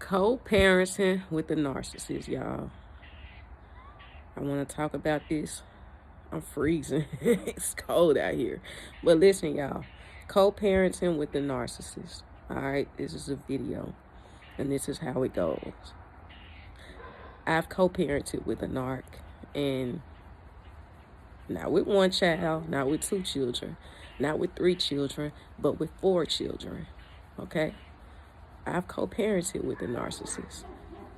Co-parenting with the narcissist, y'all. I want to talk about this. I'm freezing. It's cold out here. But listen, y'all. Co-parenting with the narcissist. All right, this is a video, and this is how it goes. I've co-parented with a narc, and not with one child, not with two children, not with three children, but with four children. Okay? I've co-parented with a narcissist.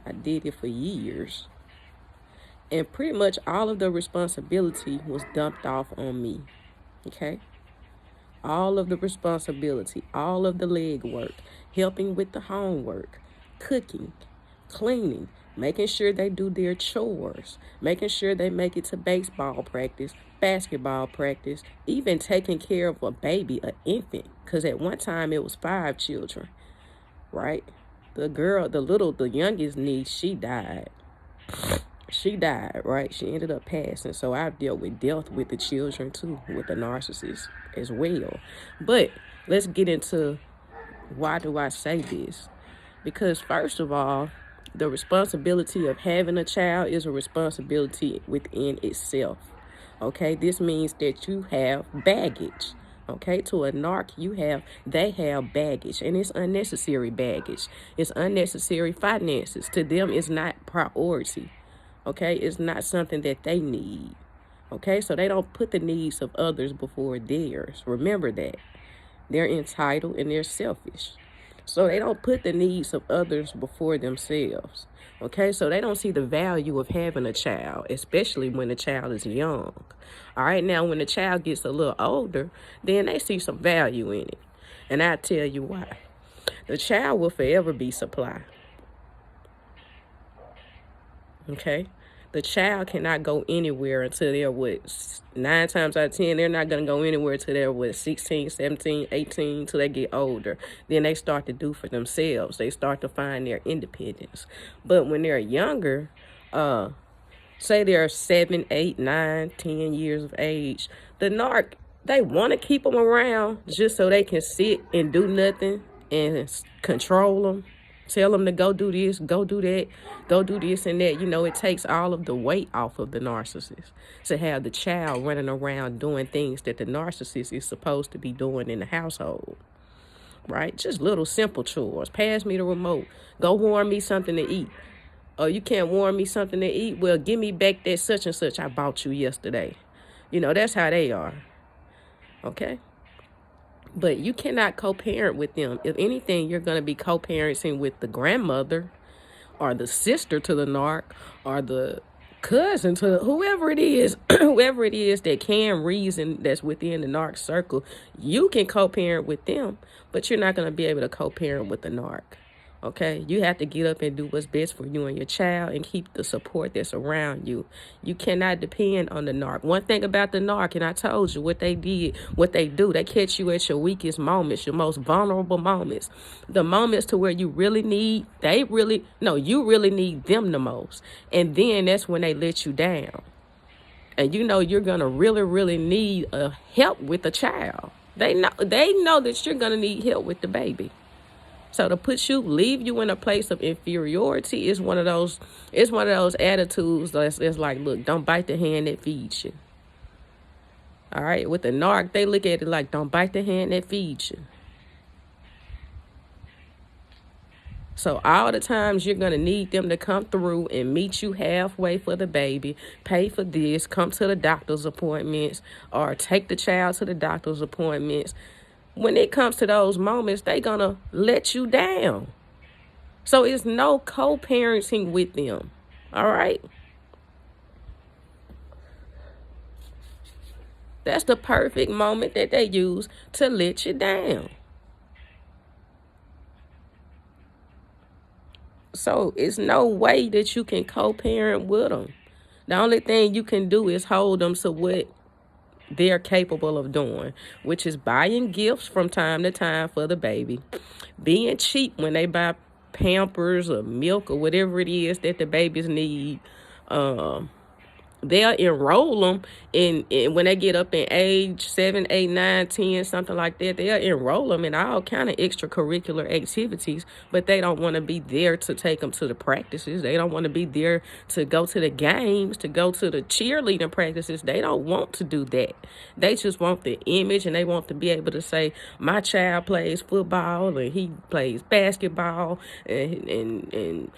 I did it for years. And pretty much all of the responsibility was dumped off on me. Okay? All of the responsibility, all of the leg work, helping with the homework, cooking, cleaning, making sure they do their chores, making sure they make it to baseball practice, basketball practice, even taking care of a baby, an infant. Because at one time it was 5 children, right? The youngest niece, she died. She died, right? She ended up passing. So I've dealt with death with the children too, with the narcissist as well. But let's get into why do I say this? Because first of all, the responsibility of having a child is a responsibility within itself. Okay, this means that you have baggage. Okay, to a narc, they have baggage, and it's unnecessary baggage. It's unnecessary finances. To them, it's not priority. Okay, it's not something that they need. Okay, so they don't put the needs of others before theirs. Remember that. They're entitled and they're selfish. So they don't put the needs of others before themselves. Okay, so they don't see the value of having a child, especially when the child is young. All right, now when the child gets a little older, then they see some value in it. And I'll tell you why. The child will forever be supply. Okay? The child cannot go anywhere until they're 9 times out of 10, they're not going to go anywhere until they're 16, 17, 18, until they get older. Then they start to do for themselves. They start to find their independence. But when they're younger, say they're 7, 8, 9, 10 years of age, the narc, they want to keep them around just so they can sit and do nothing and control them. Tell them to go do this, go do that, go do this and that. You know, it takes all of the weight off of the narcissist to have the child running around doing things that the narcissist is supposed to be doing in the household, right? Just little simple chores. Pass me the remote. Go warm me something to eat. Oh, you can't warm me something to eat? Well, give me back that such and such I bought you yesterday. You know, that's how they are, okay? But you cannot co-parent with them. If anything, you're going to be co-parenting with the grandmother or the sister to the narc or the cousin to whoever it is, whoever it is that can reason that's within the narc circle. You can co-parent with them, but you're not going to be able to co-parent with the narc. Okay, you have to get up and do what's best for you and your child and keep the support that's around you. You cannot depend on the narc. One thing about the narc, and I told you what they did, what they do, they catch you at your weakest moments, your most vulnerable moments. The moments to where you really need, you really need them the most. And then that's when they let you down. And you know you're going to really, really need help with the child. They know that you're going to need help with the baby. So to leave you in a place of inferiority is one of those attitudes that's like, look, don't bite the hand that feeds you. All right, with the narc, they look at it like, don't bite the hand that feeds you. So all the times you're going to need them to come through and meet you halfway for the baby, pay for this, come to the doctor's appointments, or take the child to the doctor's appointments. When it comes to those moments, they're going to let you down. So it's no co-parenting with them. All right? That's the perfect moment that they use to let you down. So it's no way that you can co-parent with them. The only thing you can do is hold them to what they're capable of doing, which is buying gifts from time to time for the baby, being cheap when they buy Pampers or milk or whatever it is that the babies need, they'll enroll them in when they get up in age 7, 8, 9, 10, something like that. They'll enroll them in all kind of extracurricular activities, but they don't want to be there to take them to the practices. They don't want to be there to go to the games, to go to the cheerleading practices. They don't want to do that. They just want the image, and they want to be able to say, my child plays football and he plays basketball and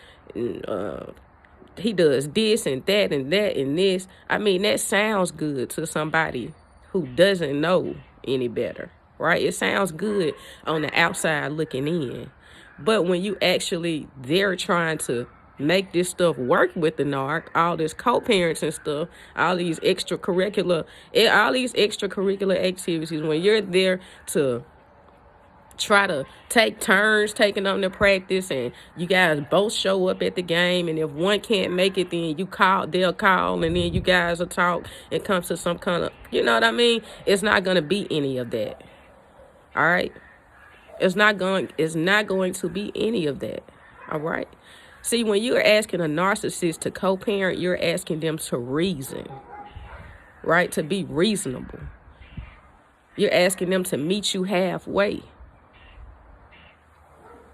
he does this and that and that and this. I mean, that sounds good to somebody who doesn't know any better, right? It sounds good on the outside looking in. But when you actually, they're trying to make this stuff work with the narc, all this co-parenting stuff, all these extracurricular activities, when you're there to try to take turns taking them to practice, and you guys both show up at the game, and if one can't make it, then they'll call, and then you guys will talk and come to some kind of, you know what I mean? It's not going to be any of that. All right? It's not going to be any of that. All right? See, when you're asking a narcissist to co-parent, you're asking them to reason, right? To be reasonable. You're asking them to meet you halfway.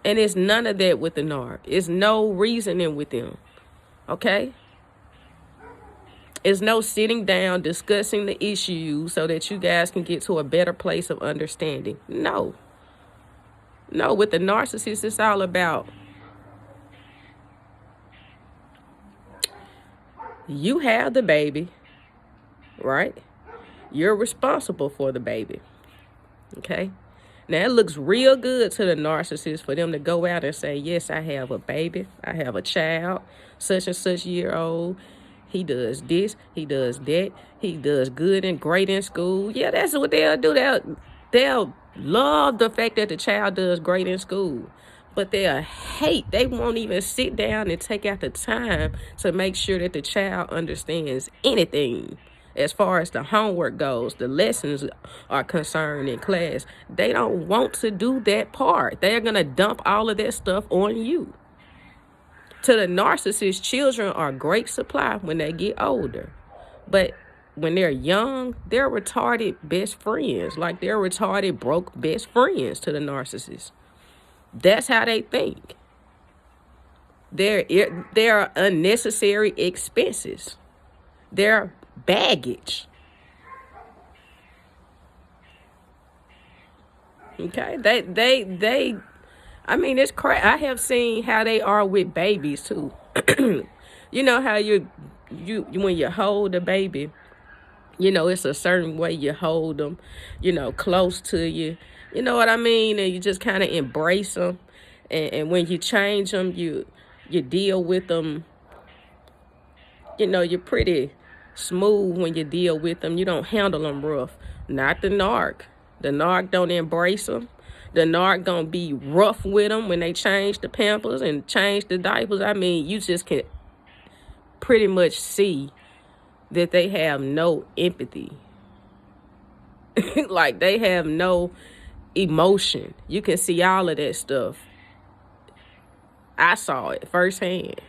And it's none of that with the narc. It's no reasoning with them. Okay? It's no sitting down, discussing the issues so that you guys can get to a better place of understanding. No. No, with the narcissist, it's all about you have the baby, right? You're responsible for the baby. Okay? Now, it looks real good to the narcissist for them to go out and say, yes, I have a baby. I have a child, such and such year old. He does this. He does that. He does good and great in school. Yeah, that's what they'll do. They'll love the fact that the child does great in school. But they'll hate. They won't even sit down and take out the time to make sure that the child understands anything. As far as the homework goes, the lessons are concerned in class, they don't want to do that part. They're going to dump all of that stuff on you. To the narcissist, children are great supply when they get older. But when they're young, they're retarded best friends. Like, they're retarded broke best friends to the narcissist. That's how they think. They're unnecessary expenses. They're baggage. Okay, they I mean, it's crazy. I have seen how they are with babies too. You know how you when you hold a baby, you know, it's a certain way you hold them, you know, close to you. You know what I mean? And you just kind of embrace them. And when you change them, you deal with them. You know, you're pretty smooth when you deal with them. You don't handle them rough. Not the narc. The narc don't embrace them. The narc gonna be rough with them when they change the pampers and change the diapers. I mean, you just can pretty much see that they have no empathy. Like, they have no emotion. You can see all of that stuff. I saw it firsthand.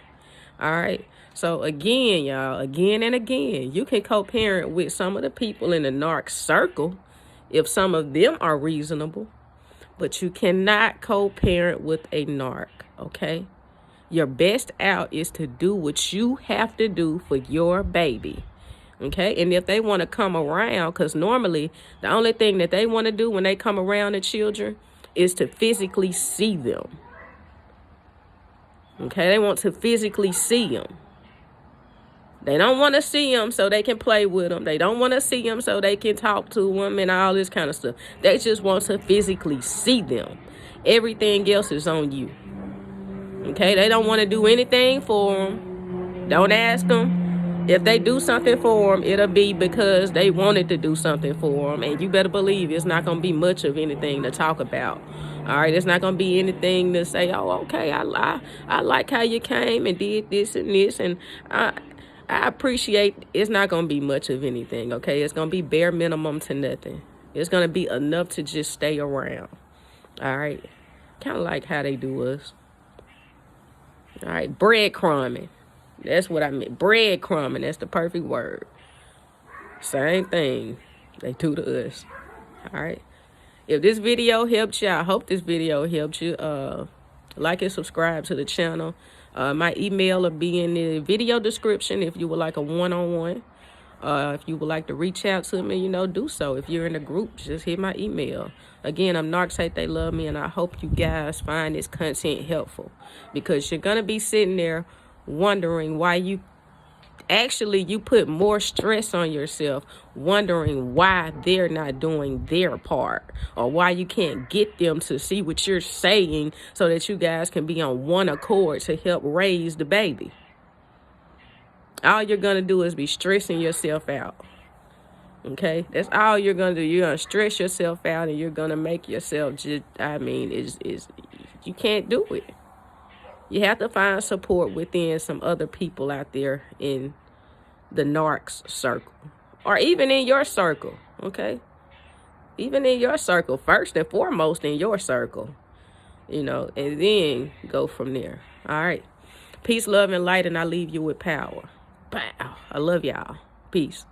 All right. So again, y'all, again and again, you can co-parent with some of the people in the narc circle if some of them are reasonable, but you cannot co-parent with a narc, okay? Your best out is to do what you have to do for your baby, okay? And if they want to come around, because normally the only thing that they want to do when they come around the children is to physically see them, okay? They want to physically see them. They don't want to see them so they can play with them. They don't want to see them so they can talk to them and all this kind of stuff. They just want to physically see them. Everything else is on you. Okay? They don't want to do anything for them. Don't ask them. If they do something for them, it'll be because they wanted to do something for them. And you better believe it's not going to be much of anything to talk about. All right? It's not going to be anything to say, oh, okay, I like how you came and did this and this. And I appreciate. It's not going to be much of anything, okay? It's going to be bare minimum to nothing. It's going to be enough to just stay around, all right? Kind of like how they do us. All right, breadcrumbing. That's what I meant. Breadcrumbing. That's the perfect word. Same thing they do to us. All right. If this video helped you, I hope this video helped you. Like and subscribe to the channel. My email will be in the video description if you would like a one-on-one. If you would like to reach out to me, do so. If you're in a group, just hit my email. Again, I'm Narc, they love me, and I hope you guys find this content helpful, because you're going to be sitting there wondering why you put more stress on yourself, wondering why they're not doing their part, or why you can't get them to see what you're saying so that you guys can be on one accord to help raise the baby. All you're going to do is be stressing yourself out. Okay? That's all you're going to do. You're going to stress yourself out, and you're going to make yourself just, you can't do it. You have to find support within some other people out there in the narcs circle, or even in your circle. Okay? Even in your circle, first and foremost in your circle, and then go from there. All right. Peace, love, and light, and I leave you with power. Pow. I love y'all. Peace.